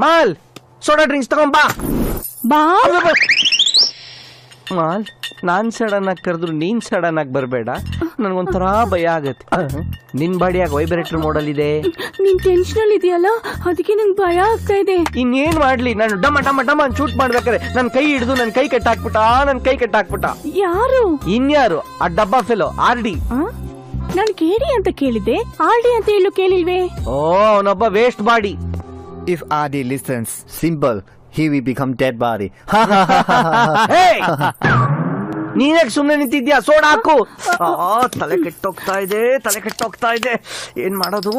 Mall soda drinks ತಗೊಂಬಾ. ಬಾ mall, ನಾನ್ sudden ಆಗಿ ಕರೆದ್ರು ನೀನ್ ಸಡನ್ ಆಗಿ ಬರಬೇಡ, ನನ್ಗೊಂಥರ ಭಯ ಆಗತ್ತೆ. ನಿನ್ ಬಾಡಿಯಾಗ ವೈಬ್ರೇಟರ್ ಮೋಡಲ್ ಇದೆ. ನೀನ್ ಟೆನ್ಷನ್ ಅಲ್ಲಿ ಇದೆಯಲ್ಲ, ಅದಕ್ಕೆ ನಂಗೆ ಭಯ ಆಗ್ತಾ ಇದೆ. ಇನ್ನೇನ್ ಮಾಡ್ಲಿ, ನಾನು ಡಮ ಡಮ ಡಮ ಶೂಟ್ ಮಾಡ್ಬೇಕಾದ್ರೆ ನನ್ ಕೈ ಹಿಡಿದು ನನ್ ಕೈ ಕಟ್ಟಾಕ್ಬಿಟ್ಟ. ಯಾರು? ಇನ್ಯಾರು? ಆ ಡಬ್ಬಾ ಫೆಲೋ RD. ನಾನು ಕೇಳಿ ಅಂತ ಕೇಳಿದ್ದೆ, RD ಅಂತ ಎಲ್ಲೂ ಕೇಳಿಲ್ವೇ? ಓ, ಅವನೊಬ್ಬ waste body. If RD listens, simple, he will become dead body. ನೀನ್ಯಾಕೆ ಸುಮ್ನೆ ನಿಂತಿದ್ಯಾ? ಸೋಡಾ ಹಾಕು. ತಲೆ ಕೆಟ್ಟೋಗ್ತಾ ಇದೆ, ಏನ್ ಮಾಡೋದು?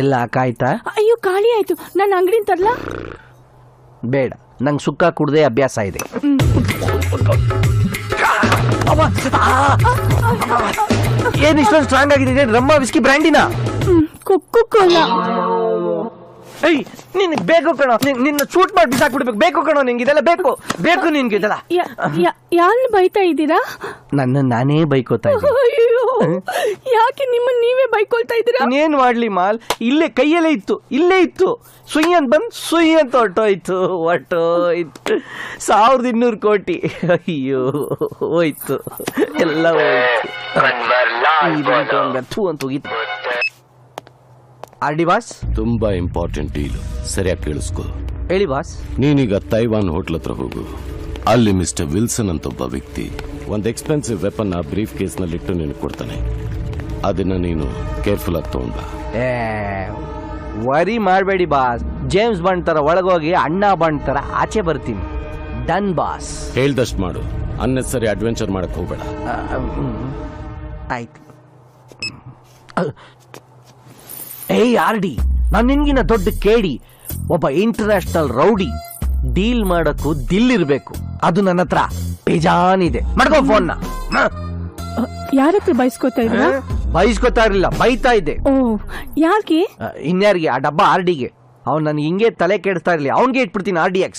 ಎಲ್ಲ ಹಾಕಾಯ್ತಾ? ಅಯ್ಯೋ, ಖಾಲಿ ಆಯ್ತು. ನಾನು ಅಂಗಡಿ ತರ್ಲಾ? ಬೇಡ, ನಂಗೆ ಸುಕ್ಕ ಕುಡ್ದೆ ಅಭ್ಯಾಸ ಇದೆ. ಏನ್ ಇಷ್ಟೊಂದು ಸ್ಟ್ರಾಂಗ್ ಆಗಿದೆ? ರಮ್ಮ, ವಿಸ್ಕಿ, ಬ್ರ್ಯಾಂಡಿನ? Coca Cola. ಏಯ್, ನಿನ್ಗೆ ಬೇಕು ಕಣೋ, ನಿನ್ನ ಶೂಟ್ ಮಾಡಿ ಬಿಸಾಕ್ಬಿಡ್ಬೇಕು. ಬೇಕು ಕಣೋ, ನಿಂಗೆ ಇದೆಲ್ಲ ಬೇಕು ನಿನ್ಗೆ ಇದೆಲ್ಲ. ಯಾರನ್ನ ಬೈತಾ ಇದ್ದೀರಾ? ನನ್ನ ನಾನೇ ಬೈಕೋತಾ ಇದ್ದೀನಿ. ಅಯ್ಯೋ, ಯಾಕೆ ನಿಮ್ಮನ್ನ ನೀವೇ ಬೈಕೊಳ್ತಾ ಇದ್ದೀರಾ? ಏನ್ ಮಾಡ್ಲಿ ಮಾಲ್, ಇಲ್ಲೇ ಕೈಯಲ್ಲೇ ಇತ್ತು. ಸುಯ್ ಅಂತ ಬಂದ್ ಸುಯ್ ಅಂತ ಹೊರ್ಟೋಯ್ತು. 1200 ಕೋಟಿ. ಅಯ್ಯೋ, ಹೋಯ್ತು, ಎಲ್ಲ ಹೋಯ್ತು. RD ಬಾಸ್, ತುಂಬಾ ಇಂಪಾರ್ಟೆಂಟ್ ಡೀಲ್, ಸರಿಯಾಗಿ ಕೇಳಿಸ್ಕೊ. ಹೇಳಿ ಬಾಸ್. ನೀನೀಗ ತೈವಾನ್ ಹೋಟ್ಲ್ ಹತ್ರ ಹೋಗು. ಅಲ್ಲಿ ಮಿಸ್ಟರ್ ವಿಲ್ಸನ್ ಅಂತ ಒಬ್ಬ ವ್ಯಕ್ತಿ ಒಂದು ಎಕ್ಸ್ಪೆನ್ಸಿವ್ ವೆಪನ್ ಆ ಬ್ರೀಫ್ ಕೇಸ್ ನಲ್ಲಿ ಇಟ್ಟು ನಿನಗೆ ಕೊಡ್ತಾನೆ. ಅದನ್ನ ನೀನು ಕೇರ್ಫುಲ್ ಆಗಿ ತಗೊಂಡ. ವರಿ ಮಾಡಬೇಡಿ ಬಾಸ್. ಜೇಮ್ಸ್ ಬಾಂಡ್ ತರ ಒಳಗೋಗಿ ಅಣ್ಣ ಬಾಂಡ್ ತರ ಆಚೆ ಬರ್ತೀನಿ. Done boss. ಹೇಳ್ದಷ್ಟು ಮಾಡು, ಅನ್ನೆಸರಿ ಅಡ್ವೆಂಚರ್ ಮಾಡಕ್ ಹೋಗ್ಬೇಡ. ಆಯ್ತು. ಏಯ್ RD, ನಾನು ನಿನ್ಗಿನ ದೊಡ್ಡ ಕೇಡಿ, ಒಬ್ಬ ಇಂಟರ್ನ್ಯಾಷನಲ್ ರೌಡಿ. ಡೀಲ್ ಮಾಡಕ್ಕೂ ದಿಲ್ಲಿರ್ಬೇಕು. ಅದು ನನ್ನ ಹತ್ರ ಬೇಜಾನಿದೆ. ಮಾಡ್ಕೋ ಫೋನ್ನ. ಯಾರ ಹತ್ರ ಬೈಸ್ಕೊತಾ ಇದ್ದೀರಾ? ಬೈಸ್ಕೊತಾ ಇರಲಿಲ್ಲ, ಬೈತಾ ಇದ್ದೆ. ಓ, ಯಾಕೆ? ಇನ್ಯಾರಿಗೆ? ಆ ಡಬ್ಬ RDಗೆ. ಅವ್ನು ನನ್ಗೆ ಹಿಂಗೆ ತಲೆ ಕೆಡಿಸ್ತಾ ಇರ್ಲಿ, ಅವನ್ಗೆ ಇಟ್ಬಿಡ್ತೀನಿ RDX.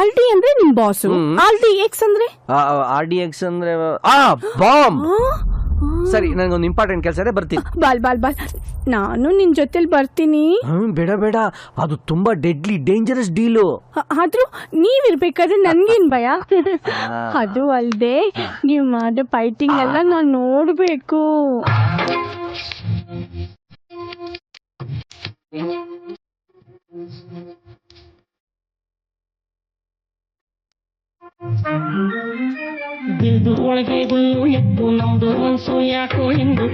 RD ಅಂದ್ರೆ ನಿಮ್ ಬಾಸು, RDX ಅಂದ್ರೆ? RDX ಅಂದ್ರೆ ಬಾಂಬ್. ಸರಿ, ನನಗೊಂದು ಇಂಪಾರ್ಟೆಂಟ್ ಕೆಲಸ ಇದೆ, ಬರ್ತೀನಿ. ಬಾಲ್ ನಾನು ನಿನ್ ಜೊತೆಲಿ ಬರ್ತೀನಿ. ಬೇಡ, ಅದು ತುಂಬಾ ಡೆಡ್ಲಿ ಡೇಂಜರಸ್ ಡೀಲು. ಆದ್ರೂ ನೀವಿರ್ಬೇಕಾದ್ರೆ ನನ್ಗೇನ್ ಭಯ? ಅದು ಅಲ್ದೆ ನೀವ್ ಮಾಡೋ ಫೈಟಿಂಗ್ ಎಲ್ಲ ನಾನ್ ನೋಡ್ಬೇಕು. ಒಳಗೆ ಎದ್ದು ನಮ್ದು ಮನ್ಸು ಯಾಕೋ ಎಂದು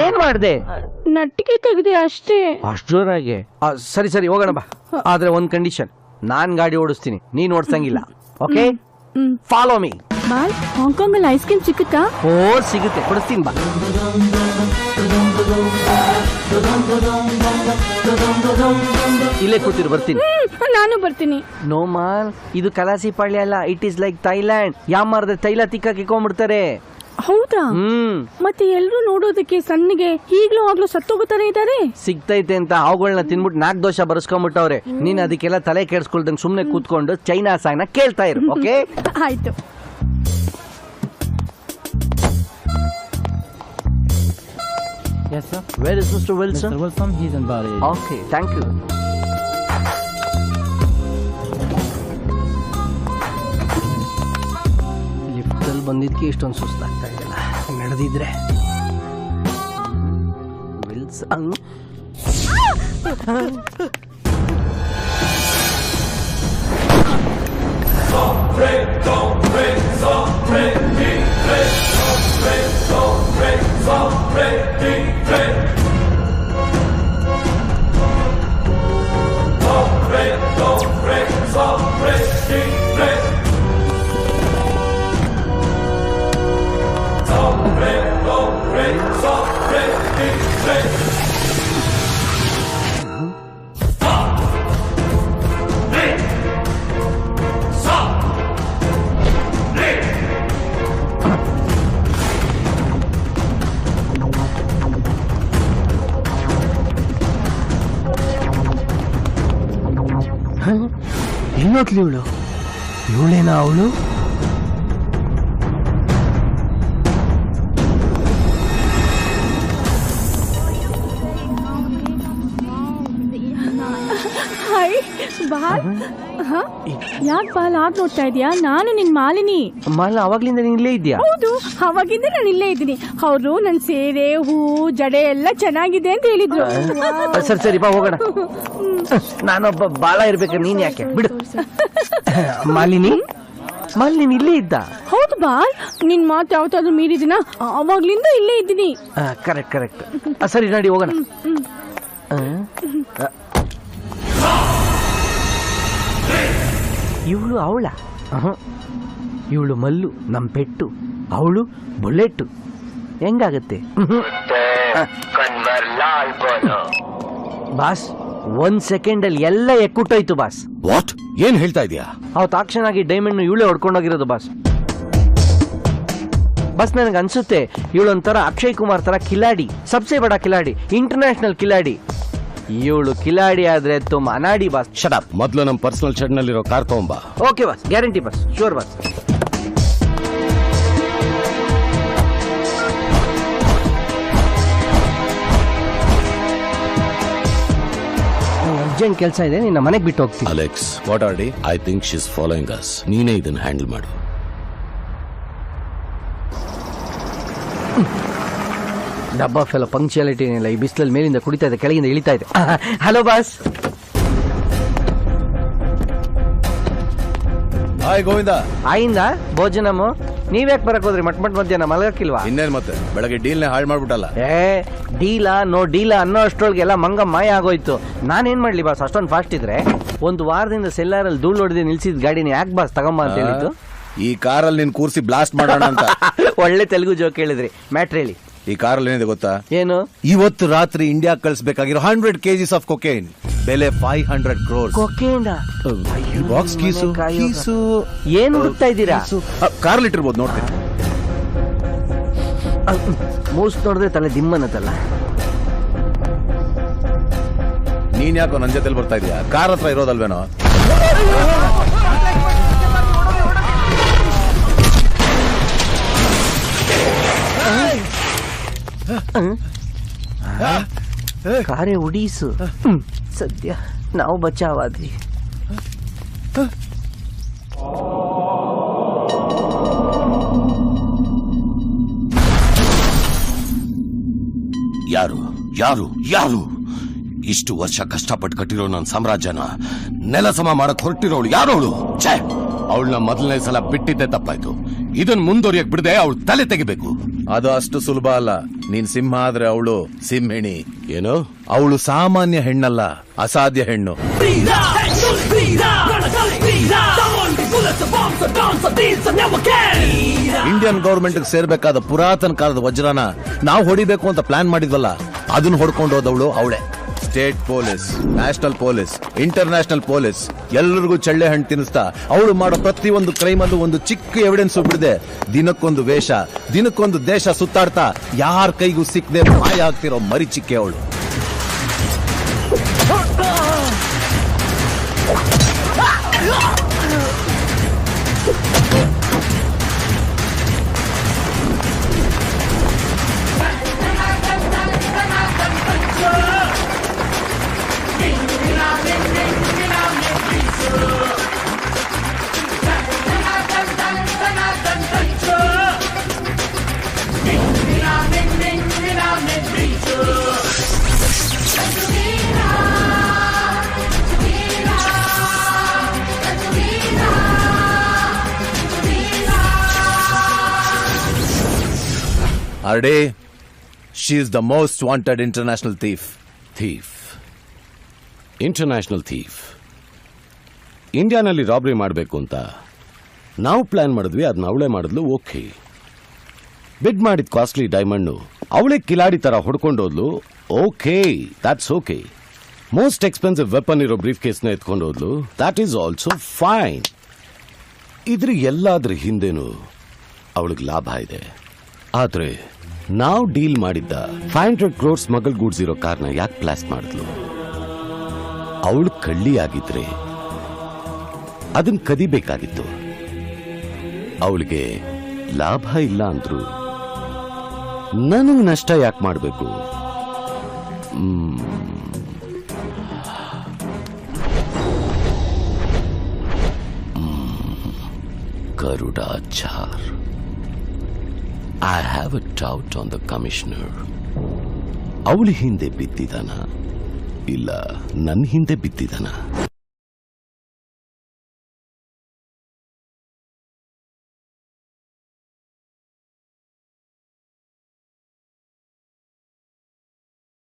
ಏನ್ ಮಾಡ್ದೆ? ನಟ್ಟಿಗೆ ತೆಗ್ದೆ ಅಷ್ಟೇ. ಅಷ್ಟು ಜೋರಾಗಿ? ಸರಿ ಹೋಗೋಣ ಬಾ. ಆದ್ರೆ ಒಂದ್ ಕಂಡೀಷನ್, ನಾನ್ ಗಾಡಿ ಓಡಿಸ್ತೀನಿ, ನೀನ್ ಓಡಿಸಂಗಿಲ್ಲ. Okay, follow me. ಬಾಲ್, ಹಾಂಗ್ಕಾಂಗ್ ಅಲ್ಲಿ ಐಸ್ ಕ್ರೀಮ್ ಸಿಕ್ಕುತ್ತಾ? ಓ, ಸಿಗುತ್ತೆ, ಕೊಡಿಸ್ತೀನಿ ಬಾ. ಇಲ್ಲೇ ಕೂತಿರು, ಬರ್ತೀನಿ. ನಾನು ಬರ್ತೀನಿ. ನೋ ಮಾಲ್, ಇದು ಕಲಾಸಿ ಪಾಳ್ಯ ಅಲ್ಲ, ಇಟ್ ಈಸ್ ಲೈಕ್ ಥೈಲ್ಯಾಂಡ್. ಯಾಮಾರ್ದೆ ತೈಲ ತಿಕ್ಕಾಕಿಕೊಂಡ್ಬಿಡ್ತಾರೆ. ಹೌದಾ? ಮತ್ತೆ ಎಲ್ರು ನೋಡೋದಕ್ಕೆ ಸಣ್ಣಗೆ ಈಗ್ಲೂ ಆಗ್ಲೂ ಸತ್ತೋಗುತ್ತಾನೆ ಇದ್ದಾರೆ. ಸಿಗ್ತೈತೆ ಅಂತ ಅವುಗಳನ್ನ ತಿನ್ಬಿಟ್ಟು 4 ದೋಷ ಬರ್ಸ್ಕೊಂಡ್ಬಿಟ್ಟವ್ರೆ. ನೀನ್ ಅದಕ್ಕೆಲ್ಲ ತಲೆ ಕೆಡ್ಸ್ಕೊಳ್ದಂಗ್ ಸುಮ್ನೆ ಕೂತ್ಕೊಂಡು ಚೈನಾ ಸಾಂಗ್ನ ಕೇಳ್ತಾ ಇರು. ಓಕೆ, ಆಯ್ತು. Yes, sir. Where is Mr. Wilson? Mr. Wilson, he's in Bali. Okay, thank you. Lift ಅಲ್ಲಿ ಬಂದಿದ್ಕೆ ಇಷ್ಟೊಂದು ಸುಸ್ತಾಗ್ತಾ ಇದೆಯಲ್ಲ, ನಡೆದಿದ್ರೆ. ವಿಲ್ಸನ್, ಇನ್ನೊತ್ಲಿ ಇವಳೇನಾ ಅವಳು? Hi ball. ಯಾಕೆ ಬಾಲ್ ಆಗ್ ನೋಡ್ತಾ ಇದೀಯಾ? ನಾನು ನಿನ್ ಮಾಲಿನಿ. ಮಾಲ ಅವಾಗ್ಲಿಂದ ನೀನ್ ಇಲ್ಲೇ ಇದ್ಯಾ? ಹೌದು, ಅವಾಗಿಂದ ನಾನು ಇಲ್ಲೇ ಇದ್ದೀನಿ. ಅವರು ನನ್ ಸೀರೆ ಹೂ ಜಡೆ ಎಲ್ಲ ಚೆನ್ನಾಗಿದೆ ಅಂತ ಹೇಳಿದ್ರು. ಸರಿ ಬಾ ಹೋಗೋಣ. ನಾನೊಬ್ಬ ಬಾಳ ಇರ್ಬೇಕು, ನೀನ್ ಯಾಕೆ ಬಿಡು. ಮಾಲಿನಿ ಇಲ್ಲೇ ಇದ್ದ? ಹೌದು ಬಾಲ್, ನಿನ್ ಮಾತು ಯಾವತ್ತಾದ್ರೂ ಮೀರಿದಿನ? ಅವಾಗ್ಲಿಂದ ಇಲ್ಲೇ ಇದ್ದೀನಿ. ಕರೆಕ್ಟ್. ಸರಿ ನಡಿ ಹೋಗೋಣ. ಇವಳು ಅವಳ? ಇವಳು ಮಲ್ಲು ನಮ್ ಪೆಟ್ಟು, ಅವಳು ಬುಲೆಟ್ಟು. ಹೆಂಗಾಗತ್ತೆ ಬಾಸ್? 1 ಸೆಕೆಂಡಲ್ಲಿ ಎಲ್ಲ ಎಕ್ಕುಟ್ಟೋಯ್ತು ಬಾಸ್. ವಾಟ್? ಏನ್ ಹೇಳ್ತಾ ಇದೀಯಾ? ಅವತ್ತು ಆಕ್ಷನ್ ಆಗಿ ಡೈಮಂಡ್ ಇವಳೇ ಹೊಡ್ಕೊಂಡೋಗಿರೋದು ಬಾಸ್. ನನಗೆ ಅನ್ಸುತ್ತೆ ಇವಳೊಂಥರ ಅಕ್ಷಯ್ ಕುಮಾರ್ ತರ ಕಿಲಾಡಿ, ಸಬ್ಸೆ ಬಡ ಕಿಲಾಡಿ, ಇಂಟರ್ನ್ಯಾಷನಲ್ ಕಿಲಾಡಿ. ಇವಳು ಕಿಲಾಡಿ ಆದ್ರೆ ತುಂಬ ಅನಾಡಿ ಬಾಸ್. Shut up. ಮೊದಲು ನಮ್ಮ ಪರ್ಸನಲ್ ಶೆಡ್ ನಲ್ಲಿರೋ ಕಾರ್ ತಗೊಂಬಾ. Okay boss, guarantee boss, sure boss. Urgent ಕೆಲಸ ಇದೆ, ನಿನ್ನ ಮನೆಗೆ ಬಿಟ್ಟು ಹೋಗ್ತೀನಿ. Alex, what are the? I think she is following us. ನೀನೇ ಇದನ್ನ ಹ್ಯಾಂಡಲ್ ಮಾಡು. ಡಬ್ಬಾ ಫೆಲೋ ಪಂಕ್ಚುಯಾಲಿಟಿ ಏನಿಲ್ಲ. ಈ ಬಿಸಿಲಲ್ಲಿ ಮೇಲಿಂದ ಕುಡಿತಾ ಇದೆ, ಕೆಳಗಿಂದ ಇಳಿತಾ ಇದೆ. Hello boss. ಹಾಯ್ ಗೋವಿಂದ. ಆಯಿಂದ ಭೋಜನಮು ನೀವ್ಯಾಕೆ ಬರಕ್ ಹೋದ್ರಿ? ಮಟ್ ಮಧ್ಯಾಹ್ನ ಮಲಗಕ್ಕಿಲ್ವಾ? ಇನ್ನೇನ್ ಮತ್ತೆ ಬೆಳಗ್ಗೆ ಡೀಲ್ನೇ ಹಾಳು ಮಾಡ್ಬಿಟ್ಟಲ್ಲ. ಡೀಲಾ ನೋ ಡೀಲಾ ಅನ್ನೋ ಅಷ್ಟ್ರೊಳಗೆಲ್ಲ ಮಂಗ ಮಾಯ ಆಗೋಯ್ತು. ನಾನೇನ್ ಮಾಡ್ಲಿ ಬಾಸ್? ಅಷ್ಟೊಂದು ಫಾಸ್ಟ್ ಇದ್ರೆ ಒಂದು ವಾರದಿಂದ ಸೆಲ್ಲಾರಲ್ಲಿ ಧೂಳು ಹೊಡೆದು ನಿಲ್ಸಿದ ಗಾಡಿನ ಯಾಕೆ ಬಾಸ್ ತಗೊಂಬ ಅಂತ ಹೇಳಿದ್ದು? ಈ ಕಾರಲ್ಲಿ ನೀನ್ ಕೂರ್ಸಿ ಬ್ಲಾಸ್ಟ್ ಮಾಡೋಣ ಅಂತ. ಒಳ್ಳೆ ತೆಲುಗು ಜೋಕ್ ಹೇಳಿದ್ರಿ. ಮ್ಯಾಟ್ರ್ ಹೇಳಿ. ಈ ಕಾರಲ್ಲಿ ಏನಿದೆ ಗೊತ್ತಾ? ಏನು? ಇವತ್ತು ರಾತ್ರಿ ಇಂಡಿಯಾ ಕಳಿಸಬೇಕಾಗಿರೋ 100 kgs ಆಫ್ ಕೊಕೇನ್, ಬೆಲೆ 500 crores. ಕೊಕೇನ? ಬಾಕ್ಸ್ ಕೀಸು ಏನ್ ಹುಡುಕ್ತಾ ಇದ್ದೀರಾ? ಕಾರಲ್ಲಿ ಇಟ್ಟಿರ್ಬೋದು, ನೋಡ್ತೀನಿ. ಮೂಸ್ ನೋಡಿದ್ರೆ ತಲೆ ದಿಮ್ಮನತ್ತಲ್ಲ. ನೀನ್ ಯಾಕೋ ನನ್ ಜೊತೆಲಿ ಬರ್ತಾ ಇದೀಯಾ? ಕಾರ್ ಹತ್ರ ಇರೋದಲ್ವೇನೋ? ಕಾರೇ ಉಡೀಸು. ಸದ್ಯ ನಾವು ಬಚಾವಾದ್ವಿ. ಯಾರು ಯಾರು ಯಾರು ಇಷ್ಟು ವರ್ಷ ಕಷ್ಟಪಟ್ಟು ಕಟ್ಟಿರೋ ನನ್ನ ಸಾಮ್ರಾಜ್ಯನ ನೆಲ ಸಮ ಮಾಡಕ್ ಹೊರಟಿರೋಳು ಯಾರೋಳು? ಛೇ, ಅವಳನ್ನ ಮೊದಲನೇ ಸಲ ಬಿಟ್ಟಿದ್ದೆ ತಪ್ಪಾಯ್ತು. ಇದನ್ ಮುಂದುವರಿಯಕ್ ಬಿಡದೆ ಅವಳು ತಲೆ ತೆಗಿಬೇಕು. ಅದು ಅಷ್ಟು ಸುಲಭ ಅಲ್ಲ. ನೀನ್ ಸಿಂಹ ಆದ್ರೆ ಅವಳು ಸಿಂಹಿಣಿ. ಏನು? ಅವಳು ಸಾಮಾನ್ಯ ಹೆಣ್ಣಲ್ಲ, ಅಸಾಧ್ಯ ಹೆಣ್ಣು. ಇಂಡಿಯನ್ ಗವರ್ಮೆಂಟ್ ಸೇರ್ಬೇಕಾದ ಪುರಾತನ ಕಾಲದ ವಜ್ರನ ನಾವು ಹೊಡಿಬೇಕು ಅಂತ ಪ್ಲಾನ್ ಮಾಡಿದ್ವಲ್ಲ, ಅದನ್ನ ಹೊಡ್ಕೊಂಡು ಹೋದವಳು ಅವಳೆ. State police, national police, international police ಎಲ್ಲರಿಗೂ ಚಳ್ಳೆ ಹಣ್ಣು ತಿನ್ನಿಸ್ತಾ ಅವಳು ಮಾಡೋ ಪ್ರತಿಯೊಂದು ಕ್ರೈಮಲ್ಲೂ ಒಂದು ಚಿಕ್ಕ ಎವಿಡೆನ್ಸ್ ಬಿಡದೆ ದಿನಕ್ಕೊಂದು ವೇಷ, ದಿನಕ್ಕೊಂದು ದೇಶ ಸುತ್ತಾಡ್ತಾ ಯಾರ ಕೈಗೂ ಸಿಕ್ಕದೆ ಮಾಯ ಆಗ್ತಿರೋ ಮರಿ ಚಿಕ್ಕೆ ಅವಳು. Arde, she is the most wanted international thief. International thief. ಇಂಡಿಯಾನಲ್ಲಿ ರಾಬರಿ ಮಾಡಬೇಕು ಅಂತ ನಾವು ಪ್ಲಾನ್ ಮಾಡಿದ್ವಿ, ಅದನ್ನ ಅವಳೇ ಮಾಡಿದ್ಲು. ಓಕೆ, ಬಿಡ್ ಮಾಡಿದ ಕಾಸ್ಟ್ಲಿ ಡೈಮಂಡು ಅವಳೇ ಕಿಲಾಡಿ ತರ ಹೊಡ್ಕೊಂಡೋದ್ಲು. Okay, that's okay. Most expensive weapon ಇರೋ ಬ್ರೀಫ್ ಕೇಸ್ನ ಎತ್ಕೊಂಡೋದ್ಲು. That is also fine. ಇದ್ರ ಎಲ್ಲಾದ್ರ ಹಿಂದೆನೂ ಅವಳಿಗೆ ಲಾಭ ಇದೆ. ಆದ್ರೆ ನಾವು ಡೀಲ್ ಮಾಡಿದ್ದ 500 crores ಸ್ಮಗಲ್ ಗೂಡ್ಸ್ ಇರೋ ಕಾರ್ನ ಯಾಕೆ ಬ್ಲಾಸ್ಟ್ ಮಾಡಿದ್ಲು? ಅವಳು ಕಳ್ಳಿ ಆಗಿದ್ರೆ ಅದನ್ನ ಕದಿಬೇಕಾಗಿತ್ತು. ಅವಳಿಗೆ ಲಾಭ ಇಲ್ಲ ಅಂದ್ರು ನನಗ್ ನಷ್ಟ ಯಾಕೆ ಮಾಡಬೇಕು? Garudachar. I have a doubt on the commissioner. ಅವಳ ಹಿಂದೆ ಬಿದ್ದಿದಾನ ಇಲ್ಲ ನನ್ನ ಹಿಂದೆ ಬಿದ್ದಿದಾನ?